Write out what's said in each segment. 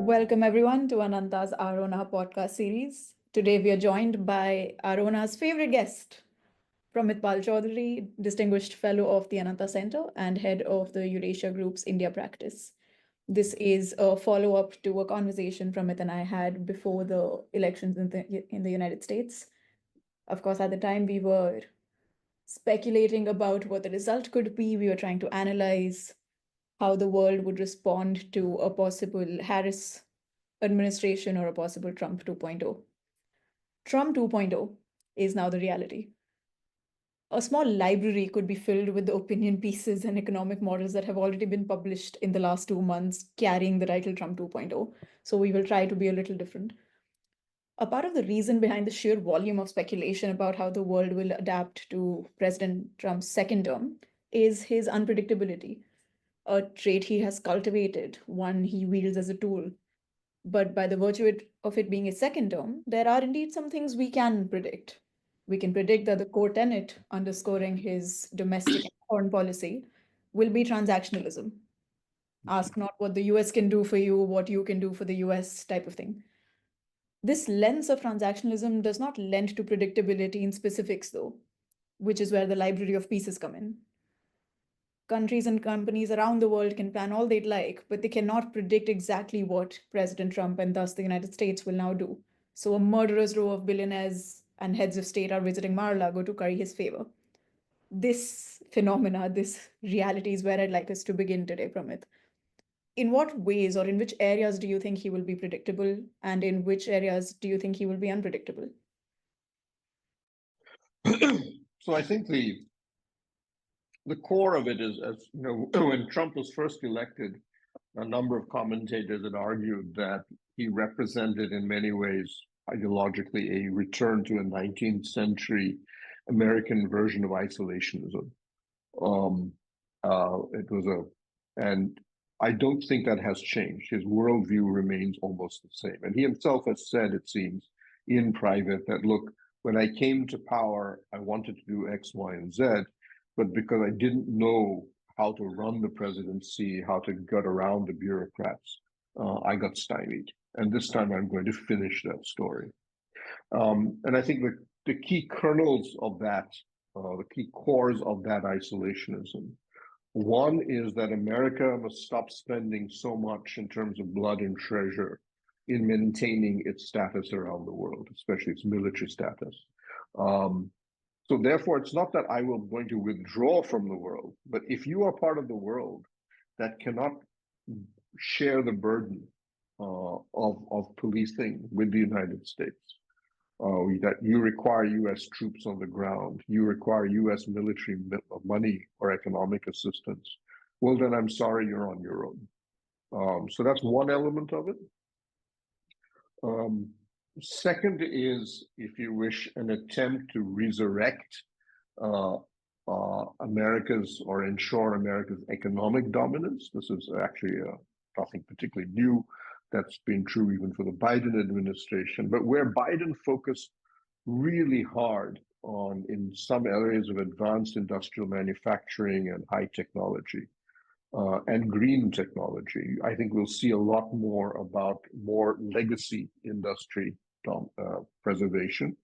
Welcome everyone to Ananta's Arohana podcast series. Today we are joined by Arohana's favorite guest, Pramit Chaudhuri, Distinguished Fellow of the Ananta Center and Head of the Eurasia Group's India practice. This is a follow-up to a conversation Pramit and I had before the elections in the United States. Of course, at the time we were speculating about what the result could be. We were trying to analyze how the world would respond to a possible Harris administration or a possible Trump 2.0. Trump 2.0 is now the reality. A small library could be filled with the opinion pieces and economic models that have already been published in the last 2 months carrying the title Trump 2.0. So we will try to be a little different. A part of the reason behind the sheer volume of speculation about how the world will adapt to President Trump's second term is his unpredictability, a trait he has cultivated, one he wields as a tool. But by the virtue of it being a second term, there are indeed some things we can predict. We can predict that the core tenet underscoring his domestic and foreign policy will be transactionalism. Ask not what the US can do for you, what you can do for the US type of thing. This lens of transactionalism does not lend to predictability in specifics, though, which is where the library of pieces come in. Countries and companies around the world can plan all they'd like, but they cannot predict exactly what President Trump and thus the United States will now do. So a murderous row of billionaires and heads of state are visiting Mar-a-Lago to curry his favor. This phenomena, this reality is where I'd like us to begin today, Pramit. In what ways or in which areas do you think he will be predictable, and in which areas do you think he will be unpredictable? So I think the core of it is, as you know, when Trump was first elected, a number of commentators had argued that he represented in many ways ideologically a return to a 19th century American version of isolationism. And I don't think that has changed. His worldview remains almost the same. And he himself has said, it seems, in private that, look, when I came to power, I wanted to do X, Y, and Z, but because I didn't know how to run the presidency, how to get around the bureaucrats, I got stymied. And this time I'm going to finish that story. And I think the key kernels of that, the key cores of that isolationism, one is that America must stop spending so much in terms of blood and treasure in maintaining its status around the world, especially its military status. So therefore, it's not that I will going to withdraw from the world, but if you are part of the world that cannot share the burden of policing with the United States, that you require U.S. troops on the ground, you require U.S. military money or economic assistance, well, then I'm sorry, you're on your own. So that's one element of it. Second is, if you wish, an attempt to resurrect America's or ensure America's economic dominance. This is actually nothing particularly new. That's been true even for the Biden administration, but where Biden focused really hard on in some areas of advanced industrial manufacturing and high technology and green technology, I think we'll see a lot more about more legacy industry preservation,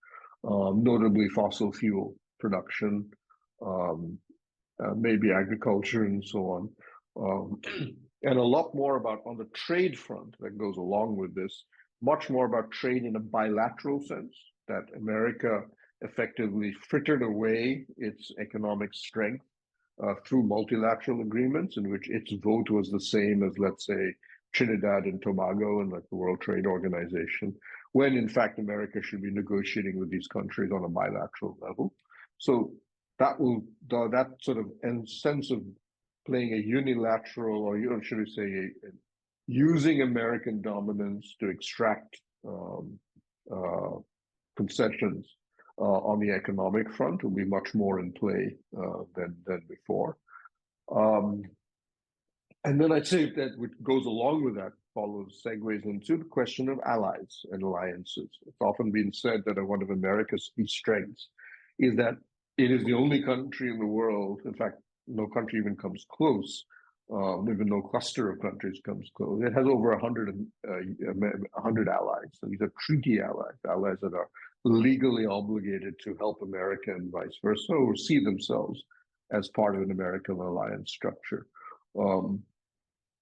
notably fossil fuel production, maybe agriculture and so on. And a lot more about on the trade front that goes along with this, much more about trade in a bilateral sense, that America effectively frittered away its economic strength through multilateral agreements in which its vote was the same as, let's say, Trinidad and Tobago and like the World Trade Organization, when in fact America should be negotiating with these countries on a bilateral level. So that sort of sense of playing a unilateral, or should we say, using American dominance to extract concessions on the economic front will be much more in play than before. And then I'd say that what goes along with that segues into the question of allies and alliances. It's often been said that one of America's key strengths is that It is the only country in the world, in fact, no country even comes close. Even no cluster of countries comes close. It has over 100 allies. So these are treaty allies, allies that are legally obligated to help America and vice versa, or see themselves as part of an American alliance structure.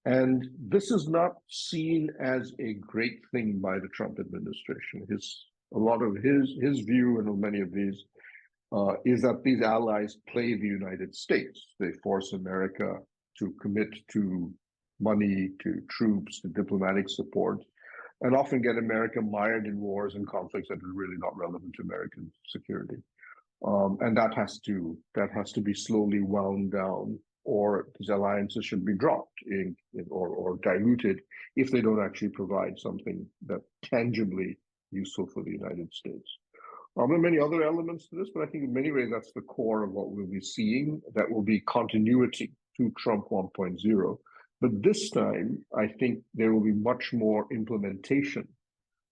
And this is not seen as a great thing by the Trump administration. A lot of his view, and many of these, is that these allies play the United States. They force America to commit to money, to troops, to diplomatic support, and often get America mired in wars and conflicts that are really not relevant to American security. And that has to be slowly wound down, or these alliances should be dropped or diluted if they don't actually provide something that tangibly useful for the United States. There are many other elements to this, but I think in many ways that's the core of what we'll be seeing. That will be continuity to Trump 1.0. But this time, I think there will be much more implementation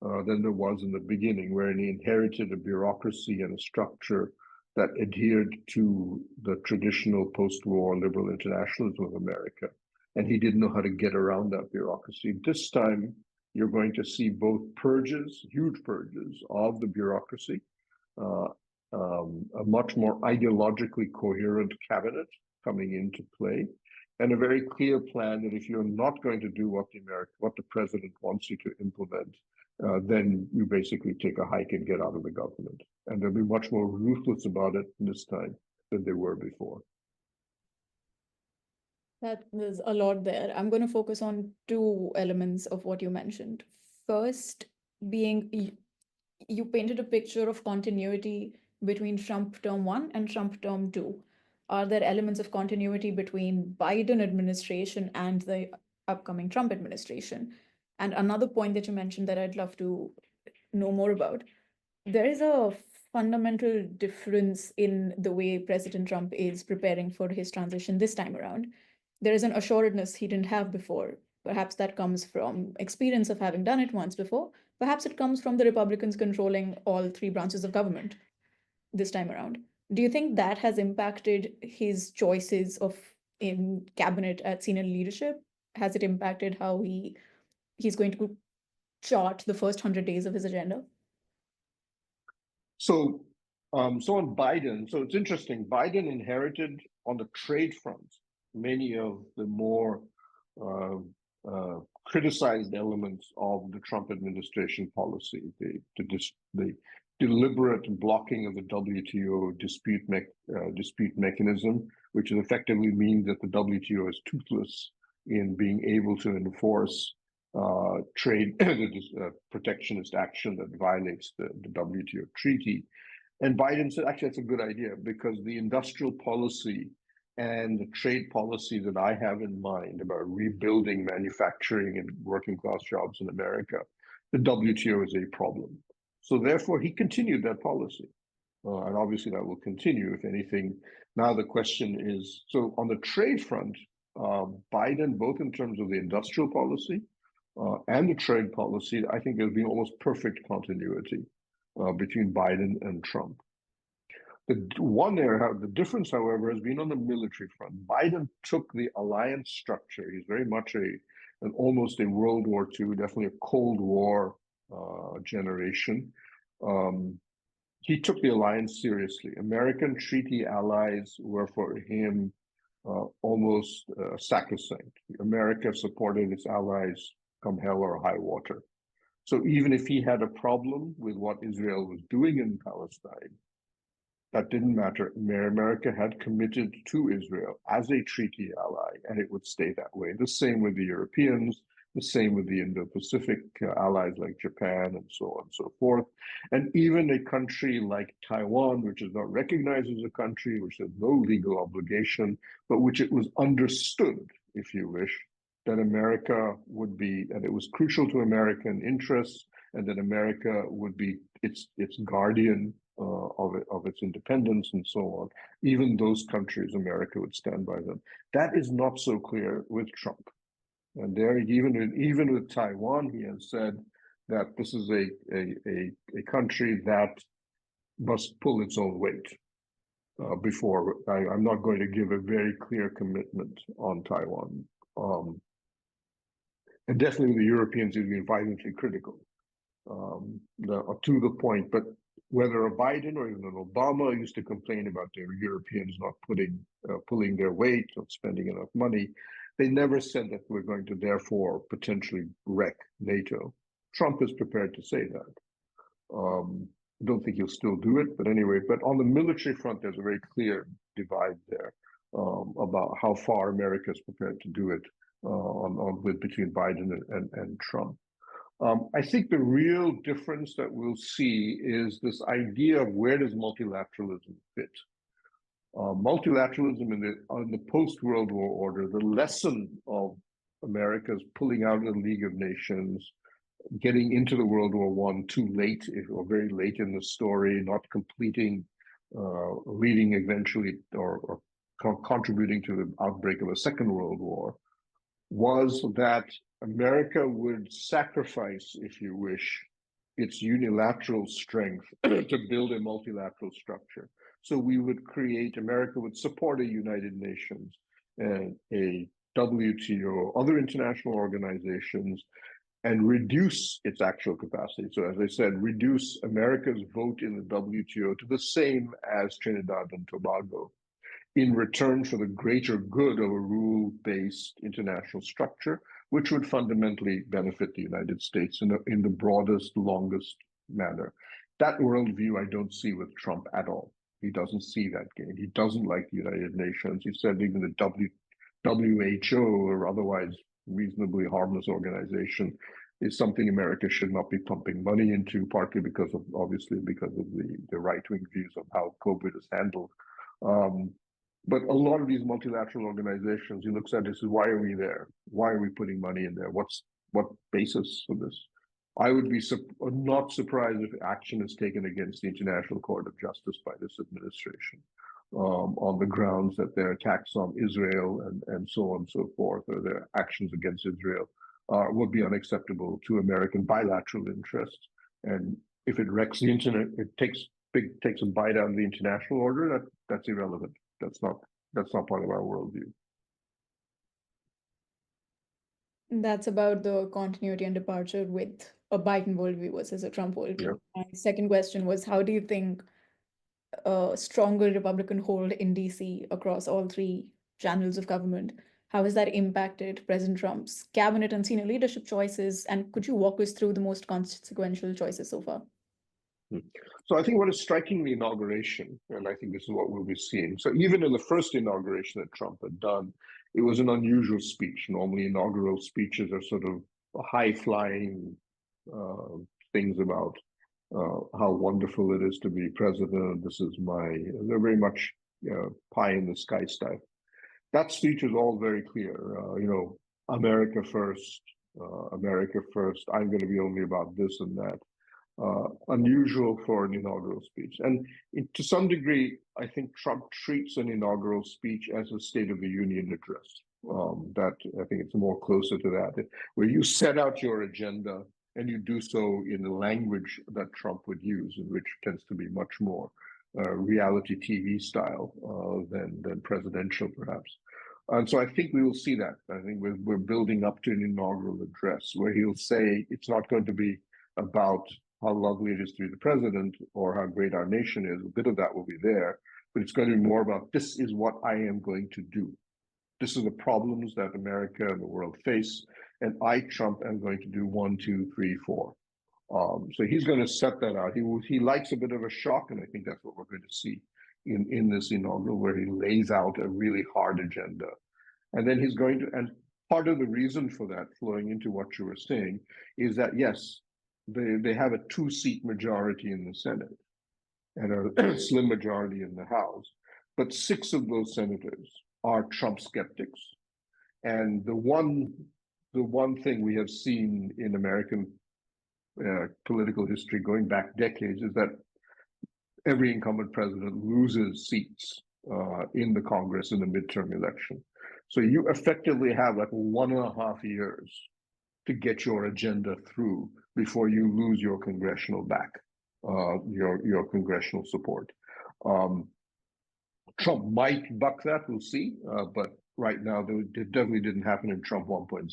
than there was in the beginning, wherein he inherited a bureaucracy and a structure that adhered to the traditional post-war liberal internationalism of America. And he didn't know how to get around that bureaucracy. This time, you're going to see both purges, huge purges of the bureaucracy, a much more ideologically coherent cabinet coming into play, and a very clear plan that if you're not going to do what the president wants you to implement, then you basically take a hike and get out of the government. And they'll be much more ruthless about it this time than they were before. There's a lot there. I'm going to focus on two elements of what you mentioned. First, being you painted a picture of continuity between Trump term 1 and Trump term 2. Are there elements of continuity between Biden administration and the upcoming Trump administration? And another point that you mentioned that I'd love to know more about, there is a fundamental difference in the way President Trump is preparing for his transition this time around. There is an assuredness he didn't have before. Perhaps that comes from experience of having done it once before. Perhaps it comes from the Republicans controlling all three branches of government this time around. Do you think that has impacted his choices in cabinet at senior leadership? Has it impacted how he's going to chart the first 100 days of his agenda? So on Biden, so it's interesting. Biden inherited on the trade front many of the more criticized elements of the Trump administration policy, the deliberate blocking of the WTO dispute mechanism, which effectively means that the WTO is toothless in being able to enforce trade protectionist action that violates the WTO treaty. And Biden said, actually, that's a good idea, because the industrial policy and the trade policy that I have in mind about rebuilding manufacturing and working class jobs in America, the WTO is a problem. So therefore, he continued that policy. And obviously that will continue, if anything. Now the question is, so on the trade front, Biden, both in terms of the industrial policy and the trade policy, I think there's been almost perfect continuity between Biden and Trump. The difference, however, has been on the military front. Biden took the alliance structure. He's very much almost a World War II, definitely a Cold War generation. He took the alliance seriously. American treaty allies were for him almost sacrosanct. America supported its allies come hell or high water. So even if he had a problem with what Israel was doing in Palestine, that didn't matter. America had committed to Israel as a treaty ally, and it would stay that way. The same with the Europeans, the same with the Indo-Pacific allies like Japan and so on and so forth. And even a country like Taiwan, which is not recognized as a country, which has no legal obligation, but which it was understood, if you wish, that America would be, that it was crucial to American interests, and that America would be its guardian of its independence and so on. Even those countries, America would stand by them. That is not so clear with Trump. And there, even with Taiwan, he has said that this is a country that must pull its own weight. before. I'm not going to give a very clear commitment on Taiwan. And definitely the Europeans have been violently critical to the point. But whether a Biden or even an Obama used to complain about the Europeans not pulling their weight or spending enough money, they never said that we're going to therefore potentially wreck NATO. Trump is prepared to say that. I don't think he'll still do it, but anyway. But on the military front, there's a very clear divide there about how far America is prepared to do it between Biden and Trump. I think the real difference that we'll see is this idea of where does multilateralism fit. Multilateralism in the post-World War order, the lesson of America's pulling out of the League of Nations, getting into the World War I too late or very late in the story, not completing, leading eventually or contributing to the outbreak of a Second World War, was that America would sacrifice, if you wish, its unilateral strength to build a multilateral structure. So America would support a United Nations and a WTO, other international organizations, and reduce its actual capacity. So as I said, reduce America's vote in the WTO to the same as Trinidad and Tobago in return for the greater good of a rule-based international structure, which would fundamentally benefit the United States in the broadest, longest manner. That worldview I don't see with Trump at all. He doesn't see that game. He doesn't like the United Nations. He said even the WHO or otherwise reasonably harmless organization is something America should not be pumping money into, partly because of the right-wing views of how COVID is handled. But a lot of these multilateral organizations, he looks at this as, why are we there? Why are we putting money in there? What basis for this? I would be not surprised if action is taken against the International Court of Justice by this administration on the grounds that their attacks on Israel and so on and so forth, or their actions against Israel would be unacceptable to American bilateral interests. And if it wrecks the internet, it takes a bite out of the international order, that's irrelevant. That's not part of our worldview. That's about the continuity and departure with a Biden worldview versus a Trump worldview. Yeah. My second question was, how do you think a stronger Republican hold in DC across all three channels of government, how has that impacted President Trump's cabinet and senior leadership choices? And could you walk us through the most consequential choices so far? So I think what is striking the inauguration, and I think this is what we'll be seeing. So even in the first inauguration that Trump had done, it was an unusual speech. Normally, inaugural speeches are sort of high-flying things about how wonderful it is to be president. They're very much pie in the sky style. That speech is all very clear. America first, America first. I'm going to be only about this and that. Unusual for an inaugural speech. And to some degree, I think Trump treats an inaugural speech as a State of the Union address. That I think it's more closer to that, where you set out your agenda and you do so in the language that Trump would use, which tends to be much more reality TV style than presidential, perhaps. And so I think we will see that. I think we're building up to an inaugural address where he'll say it's not going to be about how lovely it is to be the president or how great our nation is. A bit of that will be there, but it's going to be more about, this is what I am going to do. This is the problems that America and the world face, and I, Trump, am going to do 1, 2, 3, 4. So he's going to set that out. He likes a bit of a shock, and I think that's what we're going to see in this inaugural, where he lays out a really hard agenda. And then and part of the reason for that, flowing into what you were saying, is that, yes, they have a 2-seat majority in the Senate and a slim majority in the House, but 6 of those senators are Trump skeptics. And the one thing we have seen in American political history going back decades is that every incumbent president loses seats in the Congress in the midterm election. So you effectively have like 1.5 years to get your agenda through before you lose your congressional back, your congressional support. Trump might buck that, we'll see. But right now, it definitely didn't happen in Trump 1.0.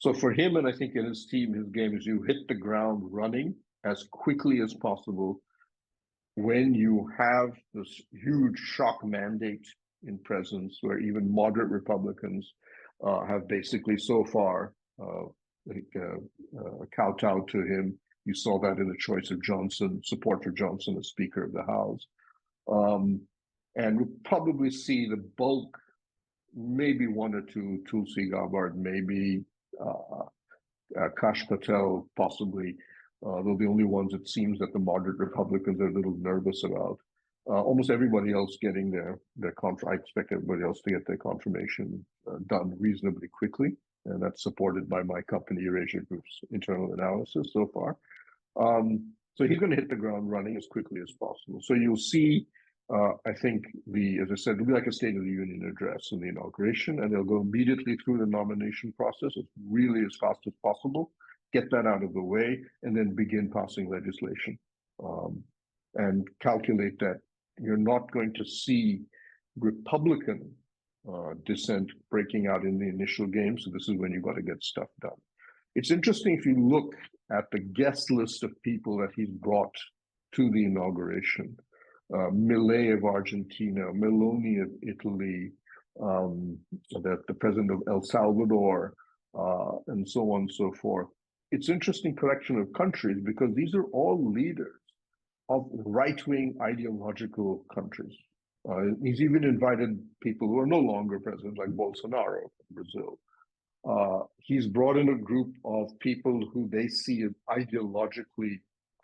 So for him, and I think in his team, his game is you hit the ground running as quickly as possible when you have this huge shock mandate in presence where even moderate Republicans have basically so far kowtowed to him. You saw that in the choice of Johnson, support for Johnson as Speaker of the House. And we'll probably see the bulk, maybe one or two, Tulsi Gabbard, maybe Kash Patel, possibly. They're the only ones it seems that the moderate Republicans are a little nervous about. Almost everybody else getting their I expect everybody else to get their confirmation done reasonably quickly, and that's supported by my company, Eurasia Group's internal analysis so far. So he's going to hit the ground running as quickly as possible. So you'll see, I think, as I said, it'll be like a State of the Union address in the inauguration, and they'll go immediately through the nomination process really as fast as possible, get that out of the way, and then begin passing legislation. And calculate that you're not going to see Republican dissent breaking out in the initial game. So this is when you've got to get stuff done. It's interesting if you look at the guest list of people that he's brought to the inauguration. Milei of Argentina, Meloni of Italy, the president of El Salvador, and so on and so forth. It's an interesting collection of countries because these are all leaders of right-wing ideological countries. He's even invited people who are no longer presidents, like Bolsonaro from Brazil. He's brought in a group of people who they see as ideologically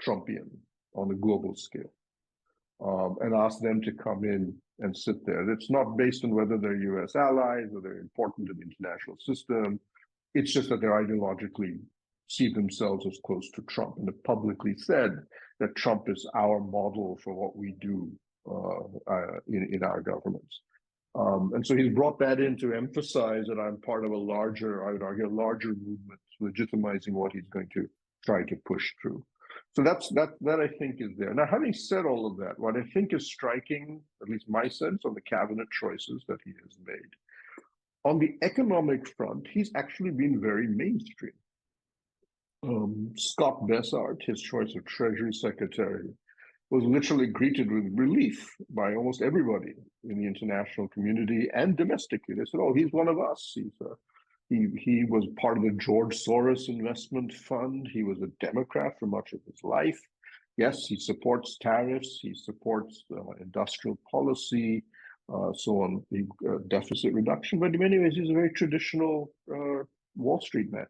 Trumpian on a global scale, and asked them to come in and sit there. It's not based on whether they're U.S. allies or they're important to the international system. It's just that they're ideologically see themselves as close to Trump and have publicly said that Trump is our model for what we do in our governments. And so he's brought that in to emphasize that I'm part of a larger, I would argue, a larger movement, legitimizing what he's going to try to push through. So that I think is there. Now, having said all of that, what I think is striking, at least my sense, on the cabinet choices that he has made, on the economic front, he's actually been very mainstream. Scott Bessart, his choice of Treasury Secretary, was literally greeted with relief by almost everybody in the international community and domestically. They said, "Oh, he's one of us. He was part of the George Soros investment fund. He was a Democrat for much of his life. Yes, he supports tariffs. He supports industrial policy, so on, deficit reduction. But in many ways, he's a very traditional Wall Street man."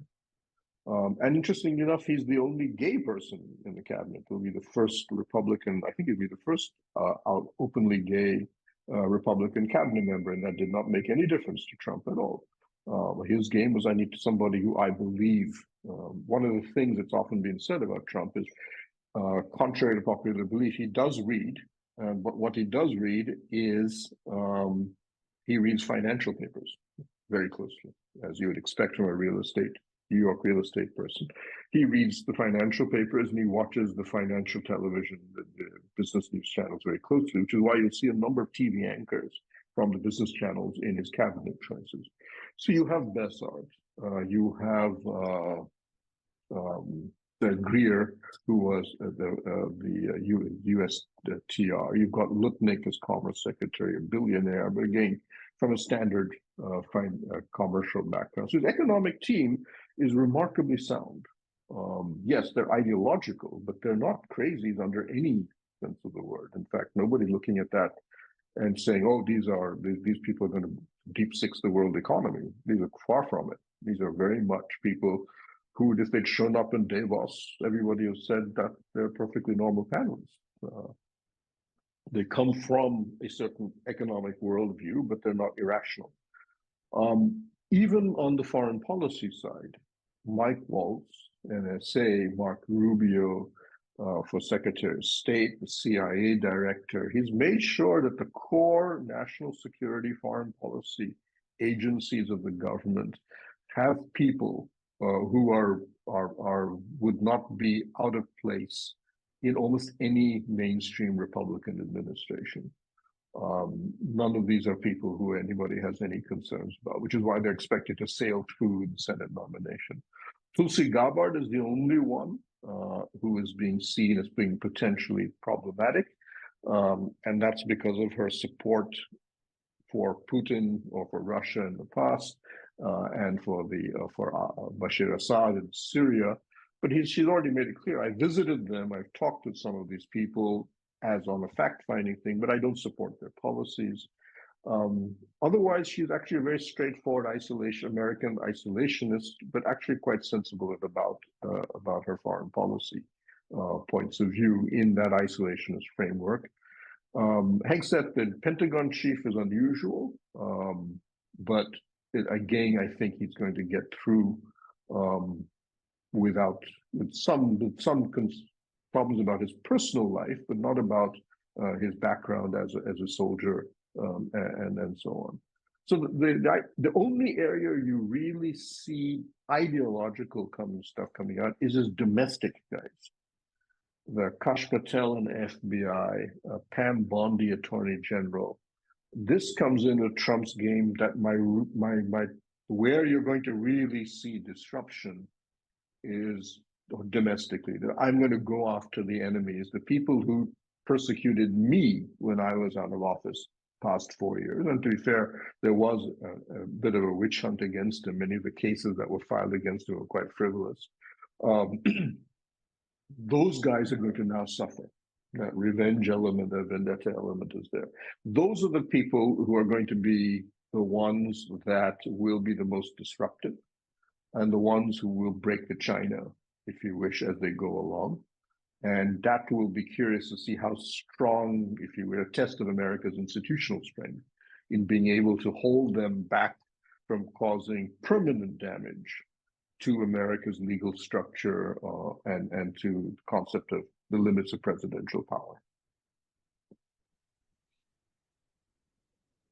And interestingly enough, he's the only gay person in the cabinet. He'll be the first Republican, I think he'll be the first openly gay Republican cabinet member, and that did not make any difference to Trump at all. His game was, I need somebody who I believe. One of the things that's often been said about Trump is, contrary to popular belief, he does read, but what he does read is he reads financial papers very closely, as you would expect from a New York real estate person. He reads the financial papers and he watches the financial television, the business news channels very closely, which is why you'll see a number of TV anchors from the business channels in his cabinet choices. So you have Bessart, you have Greer, who was the USTR. You've got Lutnick as Commerce Secretary, a billionaire, but again, from a standard commercial background. So his economic team is remarkably sound. Yes, they're ideological, but they're not crazies under any sense of the word. In fact, nobody looking at that and saying, "Oh, these people are going to deep six the world economy." These are far from it. These are very much people who, if they'd shown up in Davos, everybody has said that they're perfectly normal panelists. They come from a certain economic worldview, but they're not irrational. Even on the foreign policy side, Mike Waltz, NSA, Mark Rubio for Secretary of State, the CIA director, he's made sure that the core national security foreign policy agencies of the government have people who would not be out of place in almost any mainstream Republican administration. None of these are people who anybody has any concerns about, which is why they're expected to sail through the Senate nomination. Tulsi Gabbard is the only one who is being seen as being potentially problematic, and that's because of her support for Putin or for Russia in the past, and for Bashar Assad in Syria. But she's already made it clear. I visited them. I've talked with some of these people as on a fact-finding thing, but I don't support their policies. Otherwise, she's actually a very straightforward American isolationist, but actually quite sensible about her foreign policy points of view in that isolationist framework. Hegseth, the Pentagon chief, is unusual, but again, I think he's going to get through with some problems about his personal life, but not about his background as a soldier, and so on. So the only area you really see ideological stuff coming out is his domestic guys. The Kash Patel and FBI, Pam Bondi, Attorney General. This comes into Trump's game that where you're going to really see disruption is domestically. I'm going to go after the enemies, the people who persecuted me when I was out of office past 4 years. And to be fair, there was a bit of a witch hunt against him. Many of the cases that were filed against him were quite frivolous. Those guys are going to now suffer. That revenge element, the vendetta element is there. Those are the people who are going to be the ones that will be the most disruptive and the ones who will break the China, if you wish, as they go along. And that will be curious to see how strong, if you will, a test of America's institutional strength in being able to hold them back from causing permanent damage to America's legal structure and to the concept of the limits of presidential power.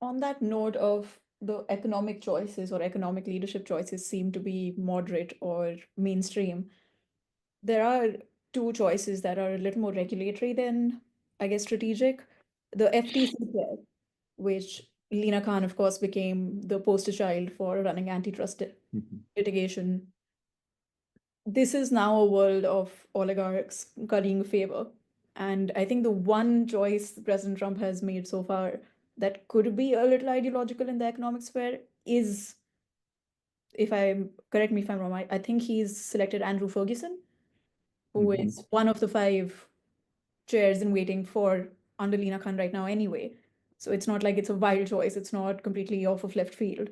On that note of the economic choices or economic leadership choices seem to be moderate or mainstream, there are two choices that are a little more regulatory than, I guess, strategic. The FTC chair, which Lina Khan, of course, became the poster child for running antitrust litigation. This is now a world of oligarchs currying favor. And I think the one choice President Trump has made so far that could be a little ideological in the economic sphere is, correct me if I'm wrong, I think he's selected Andrew Ferguson, who is one of the 5 chairs in waiting for under Lina Khan right now anyway. So it's not like it's a wild choice. It's not completely off of left field.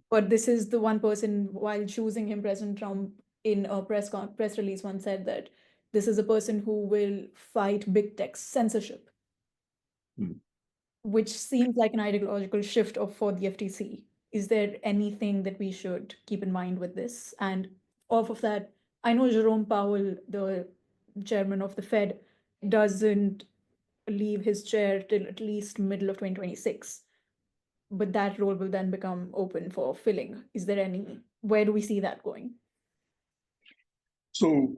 But this is the one person, while choosing him, President Trump in a press release once said that this is a person who will fight big tech's censorship, which seems like an ideological shift for the FTC. Is there anything that we should keep in mind with this? And off of that, I know Jerome Powell, the chairman of the Fed, doesn't leave his chair till at least middle of 2026. But that role will then become open for filling. Where do we see that going? So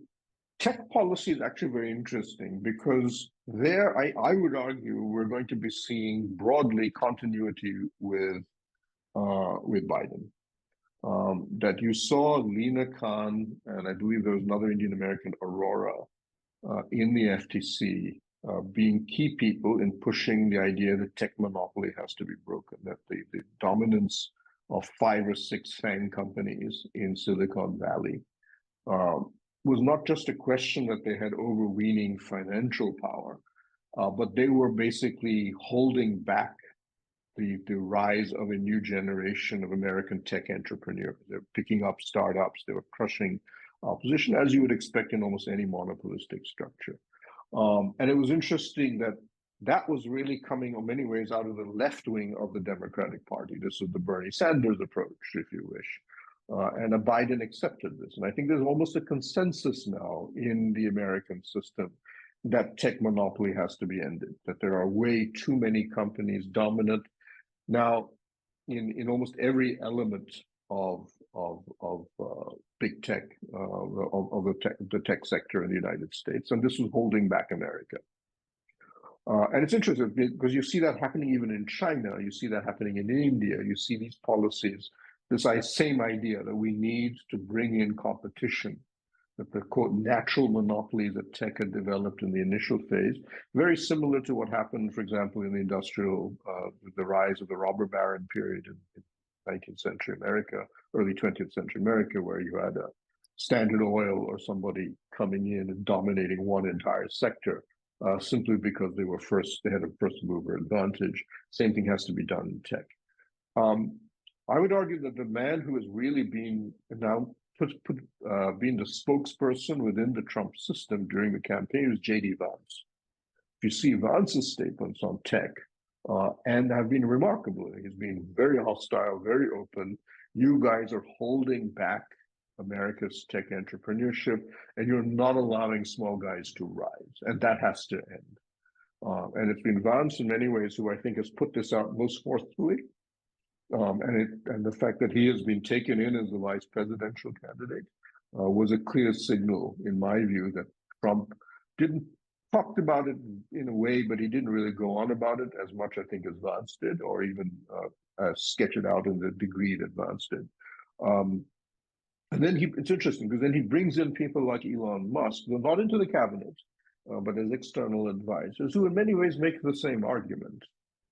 tech policy is actually very interesting because there, I would argue, we're going to be seeing broadly continuity with Biden. That you saw Lina Khan, and I believe there was another Indian American, Aurora, in the FTC, being key people in pushing the idea that tech monopoly has to be broken, that the dominance of 5 or 6 FANG companies in Silicon Valley was not just a question that they had overweening financial power, but they were basically holding back the rise of a new generation of American tech entrepreneurs. They're picking up startups, they were crushing opposition, as you would expect in almost any monopolistic structure. And it was interesting that was really coming in many ways out of the left wing of the Democratic Party. This was the Bernie Sanders approach, if you wish. And Biden accepted this. And I think there's almost a consensus now in the American system that tech monopoly has to be ended, that there are way too many companies dominant now in almost every element of big tech, of the tech sector in the United States. And this was holding back America. And it's interesting because you see that happening even in China, you see that happening in India, you see these policies, this same idea that we need to bring in competition, that the quote natural monopolies that tech had developed in the initial phase, very similar to what happened, for example, in the industrial, with the rise of the robber baron period in 19th century America, early 20th century America, where you had a Standard Oil or somebody coming in and dominating one entire sector. Simply because they had a first mover advantage. Same thing has to be done in tech. I would argue that the man who has really been now being the spokesperson within the Trump system during the campaign is J.D. Vance. If you see Vance's statements on tech, and have been remarkable. He's been very hostile, very open. You guys are holding back America's tech entrepreneurship, and you're not allowing small guys to rise, and that has to end. And it's been Vance in many ways who I think has put this out most forcefully. And the fact that he has been taken in as the vice presidential candidate was a clear signal, in my view, that Trump didn't talked about it in a way, but he didn't really go on about it as much, I think, as Vance did, or even sketch it out in the degree that Vance did. And then it's interesting because then he brings in people like Elon Musk, who are not into the cabinet, but as external advisors, who in many ways make the same argument,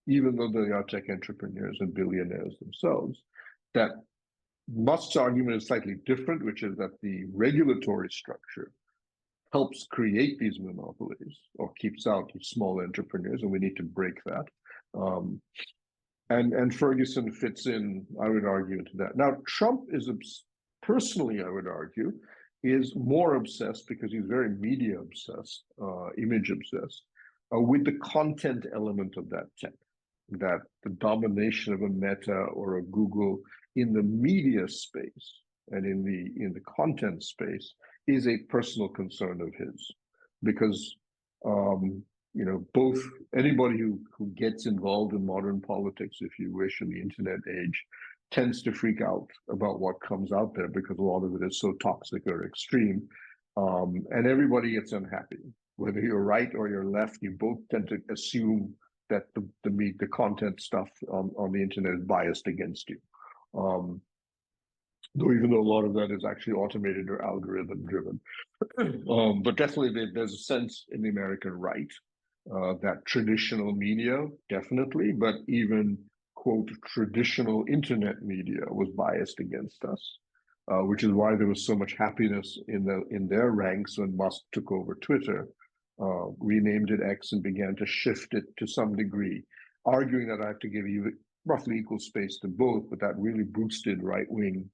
even though they are tech entrepreneurs and billionaires themselves. That Musk's argument is slightly different, which is that the regulatory structure helps create these monopolies or keeps out small entrepreneurs, and we need to break that. And Ferguson fits in, I would argue, into that. Now, Trump is personally, I would argue, is more obsessed because he's very media obsessed, image obsessed, with the content element of that tech. That the domination of a Meta or a Google in the media space and in the content space is a personal concern of his, because both anybody who gets involved in modern politics, if you wish, in the internet age, tends to freak out about what comes out there because a lot of it is so toxic or extreme, and everybody gets unhappy. Whether you're right or you're left, you both tend to assume that the content stuff on the internet is biased against you. Though even though a lot of that is actually automated or algorithm driven. But definitely there's a sense in the American right that traditional media, definitely, but even, quote, traditional internet media was biased against us, which is why there was so much happiness in their ranks when Musk took over Twitter, renamed it X and began to shift it to some degree, arguing that I have to give you roughly equal space to both, but that really boosted right-wing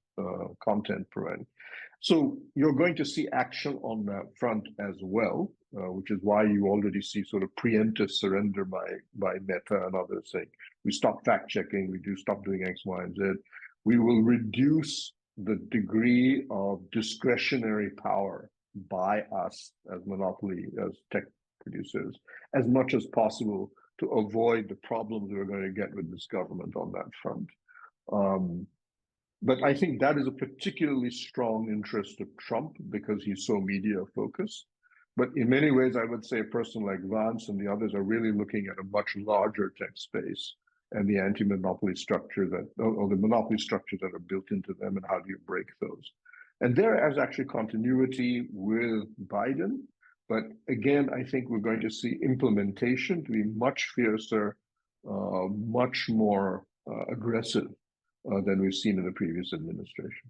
content providing. So you're going to see action on that front as well, which is why you already see sort of preemptive surrender by Meta and others saying, we stop fact-checking, we do stop doing X, Y, and Z. We will reduce the degree of discretionary power by us as monopoly, as tech producers, as much as possible to avoid the problems we're going to get with this government on that front. But I think that is a particularly strong interest of Trump because he's so media focused. But in many ways, I would say a person like Vance and the others are really looking at a much larger tech space and the anti-monopoly structure or the monopoly structures that are built into them, and how do you break those? And there is actually continuity with Biden. But again, I think we're going to see implementation to be much fiercer, much more aggressive than we've seen in the previous administration.